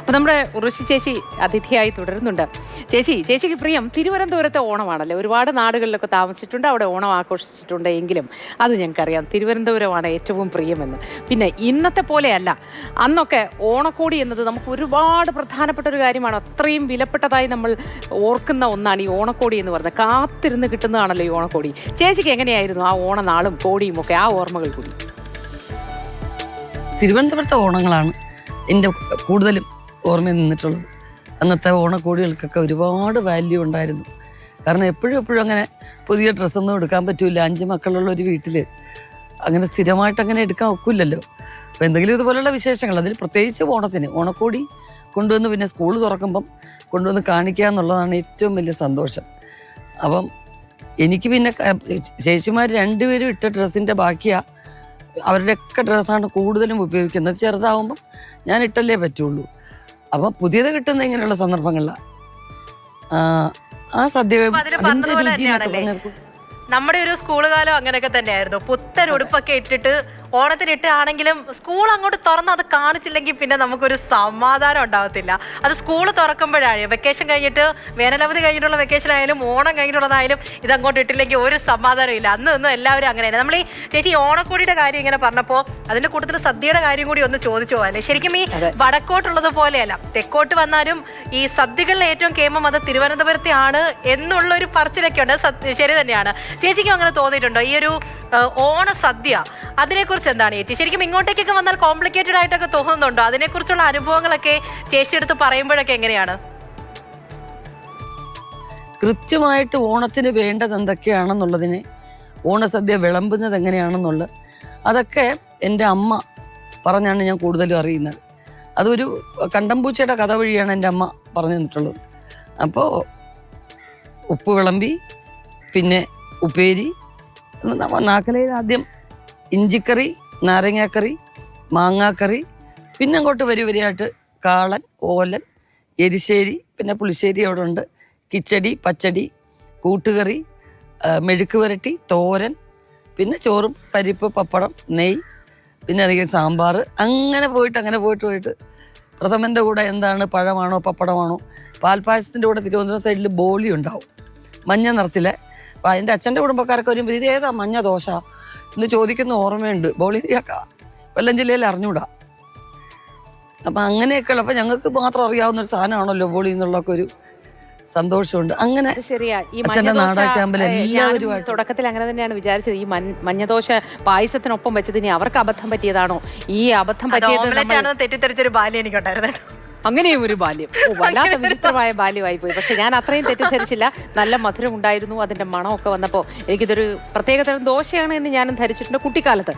അപ്പോൾ നമ്മുടെ ഉർവശി ചേച്ചി അതിഥിയായി തുടരുന്നുണ്ട്. ചേച്ചിക്ക് പ്രിയം തിരുവനന്തപുരത്തെ ഓണമാണല്ലേ. ഒരുപാട് നാടുകളിലൊക്കെ താമസിച്ചിട്ടുണ്ട്, അവിടെ ഓണം ആഘോഷിച്ചിട്ടുണ്ട്. എങ്കിലും അത് ഞങ്ങൾക്കറിയാം, തിരുവനന്തപുരമാണ് ഏറ്റവും പ്രിയമെന്ന്. പിന്നെ ഇന്നത്തെ പോലെയല്ല, അന്നൊക്കെ ഓണക്കോടി എന്നത് നമുക്ക് ഒരുപാട് പ്രധാനപ്പെട്ട ഒരു കാര്യമാണ്. അത്രയും വിലപ്പെട്ടതായി നമ്മൾ ഓർക്കുന്ന ഒന്നാണ് ഈ ഓണക്കോടി എന്ന് പറയുന്നത്. കാത്തിരുന്ന് കിട്ടുന്നതാണല്ലോ ഈ ഓണക്കോടി. ചേച്ചിക്ക് എങ്ങനെയായിരുന്നു ആ ഓണനാളും കോടിയും ഒക്കെ, ആ ഓർമ്മകൾ കൂടി? തിരുവനന്തപുരത്തെ ഓണങ്ങളാണ് എൻ്റെ കൂടുതലും ഓർമ്മയിൽ നിന്നിട്ടുള്ളത്. അന്നത്തെ ഓണക്കോടികൾക്കൊക്കെ ഒരുപാട് വാല്യൂ ഉണ്ടായിരുന്നു. കാരണം എപ്പോഴും അങ്ങനെ പുതിയ ഡ്രസ്സൊന്നും എടുക്കാൻ പറ്റില്ല. 5 മക്കളുള്ള ഒരു വീട്ടിൽ അങ്ങനെ സ്ഥിരമായിട്ട് അങ്ങനെ എടുക്കാൻ ഒക്കില്ലല്ലോ. അപ്പോൾ എന്തെങ്കിലും ഇതുപോലുള്ള വിശേഷങ്ങൾ, അതിൽ പ്രത്യേകിച്ച് ഓണത്തിന് ഓണക്കോടി കൊണ്ടുവന്ന് പിന്നെ സ്കൂൾ തുറക്കുമ്പം കൊണ്ടുവന്ന് കാണിക്കുക എന്നുള്ളതാണ് ഏറ്റവും വലിയ സന്തോഷം. അപ്പം എനിക്ക് പിന്നെ ചേച്ചിമാർ 2 പേരും ഇട്ട ഡ്രസ്സിൻ്റെ ബാക്കിയാണ്, അവരുടെയൊക്കെ ഡ്രസ്സാണ് കൂടുതലും ഉപയോഗിക്കുന്നത്. ചെറുതാവുമ്പം ഞാൻ ഇട്ടല്ലേ പറ്റുള്ളൂ. അപ്പം പുതിയത് കിട്ടുന്ന ഇങ്ങനെയുള്ള സന്ദർഭങ്ങളിലാണ് ആ സദ്യ. നമ്മുടെ ഒരു സ്കൂൾ കാലം അങ്ങനെയൊക്കെ തന്നെയായിരുന്നു. പുത്തൻ ഉടുപ്പൊക്കെ ഇട്ടിട്ട് ഓണത്തിനിട്ട് ആണെങ്കിലും സ്കൂൾ അങ്ങോട്ട് തുറന്ന് അത് കാണിച്ചില്ലെങ്കിൽ പിന്നെ നമുക്കൊരു സമാധാനം ഉണ്ടാവത്തില്ല. അത് സ്കൂൾ തുറക്കുമ്പോഴാണ്, വെക്കേഷൻ കഴിഞ്ഞിട്ട്, വേനലവധി കഴിഞ്ഞിട്ടുള്ള വെക്കേഷൻ ആയാലും ഓണം കഴിഞ്ഞിട്ടുള്ളതായാലും ഇതങ്ങോട്ട് ഇട്ടില്ലെങ്കിൽ ഒരു സമാധാനം ഇല്ല. അന്നും എല്ലാവരും അങ്ങനെയാണ്. നമ്മൾ ഈ ചേച്ചി ഓണക്കോടിയുടെ കാര്യം ഇങ്ങനെ പറഞ്ഞപ്പോൾ അതിന്റെ കൂട്ടത്തിൽ സദ്യയുടെ കാര്യം കൂടി ഒന്ന് ചോദിച്ചു പോകാല്ലേ. ശരിക്കും ഈ വടക്കോട്ടുള്ളത് പോലെയല്ല, തെക്കോട്ട് വന്നാലും ഈ സദ്യകളിലെ ഏറ്റവും കേമം അത് തിരുവനന്തപുരത്തെ ആണ് എന്നുള്ളൊരു പറച്ചിലൊക്കെ ഉണ്ട്. ശരി തന്നെയാണ്. ചേച്ചിക്കും അങ്ങനെ തോന്നിയിട്ടുണ്ടോ? ഈ ഒരു ഓണസദ്യ, അതിനെക്കുറിച്ച് എന്താണ് ചേച്ചി? ശരിക്കും ഇങ്ങോട്ടേക്കൊക്കെ വന്നാൽ കോംപ്ലിക്കേറ്റഡ് ആയിട്ടൊക്കെ തോന്നുന്നുണ്ടോ? അതിനെക്കുറിച്ചുള്ള അനുഭവങ്ങളൊക്കെ ചേച്ചി എടുത്ത് പറയുമ്പോഴൊക്കെ എങ്ങനെയാണ്? കൃത്യമായിട്ട് ഓണത്തിന് വേണ്ടത് എന്തൊക്കെയാണെന്നുള്ളതിനെ, ഓണസദ്യ വിളമ്പുന്നത് എങ്ങനെയാണെന്നുള്ളത് അതൊക്കെ എൻ്റെ അമ്മ പറഞ്ഞാണ് ഞാൻ കൂടുതലും അറിയുന്നത്. അതൊരു കണ്ടംപൂച്ചയുടെ കഥ വഴിയാണ് എൻ്റെ അമ്മ പറഞ്ഞു തന്നിട്ടുള്ളത്. അപ്പോൾ ഉപ്പ് വിളമ്പി, പിന്നെ ഉപ്പേരി, നാക്കലയിൽ ആദ്യം ഇഞ്ചിക്കറി, നാരങ്ങാക്കറി, മാങ്ങാക്കറി, പിന്നെ അങ്ങോട്ട് വരിയായിട്ട് കാളൻ, ഓലൻ, എരിശ്ശേരി, പിന്നെ പുളിശ്ശേരി അവിടെ ഉണ്ട്, കിച്ചടി, പച്ചടി, കൂട്ടുകറി, മെഴുക്ക് വരട്ടി, തോരൻ, പിന്നെ ചോറും പരിപ്പ്, പപ്പടം, നെയ്യ്, പിന്നെ അധികം സാമ്പാർ. അങ്ങനെ പോയിട്ട് പ്രഥമൻ്റെ കൂടെ എന്താണ്, പഴമാണോ പപ്പടമാണോ? പാൽപ്പായസത്തിൻ്റെ കൂടെ തിരുവനന്തപുരം സൈഡിൽ ബോളി ഉണ്ടാവും, മഞ്ഞ നിറത്തിലെ. അപ്പം എൻ്റെ അച്ഛൻ്റെ കുടുംബക്കാരൊക്കെ വരുമ്പോൾ ഇത് ഏതാ മഞ്ഞ ദോശ എന്ന് ചോദിക്കുന്ന ഓർമ്മയുണ്ട്. ബോളി കൊല്ലം ജില്ലയിൽ അറിഞ്ഞൂടാ. അപ്പം അങ്ങനെയൊക്കെയുള്ള, അപ്പം ഞങ്ങൾക്ക് മാത്രം അറിയാവുന്നൊരു സാധനമാണല്ലോ ബോളി എന്നുള്ളൊക്കെ ഒരു സന്തോഷമുണ്ട്. അങ്ങനെ അച്ഛൻ്റെ നാടാക്യാമ്പിൽ എല്ലാവരുമായിട്ട് തുടക്കത്തിൽ അങ്ങനെ തന്നെയാണ് വിചാരിച്ചത്. ഈ മഞ്ഞദോശ പായസത്തിനൊപ്പം വെച്ചത് ഇനി അവർക്ക് അബദ്ധം പറ്റിയതാണോ? ഈ അബദ്ധം പറ്റിയത് തെറ്റിദ്ധരിച്ചൊരു ബാല്യം എനിക്കുണ്ടായിരുന്നു. അങ്ങനെയും ഒരു ബാല്യം, വല്ലാത്ത വിചിത്രമായ ബാല്യമായി പോയി. പക്ഷെ ഞാൻ അത്രയും തെറ്റിദ്ധരിച്ചില്ല. നല്ല മധുരം ഉണ്ടായിരുന്നു, അതിന്റെ മണമൊക്കെ വന്നപ്പോൾ എനിക്കിതൊരു പ്രത്യേകതരം ദോശയാണ് എന്ന് ഞാനും ധരിച്ചിട്ടുണ്ട് കുട്ടിക്കാലത്ത്.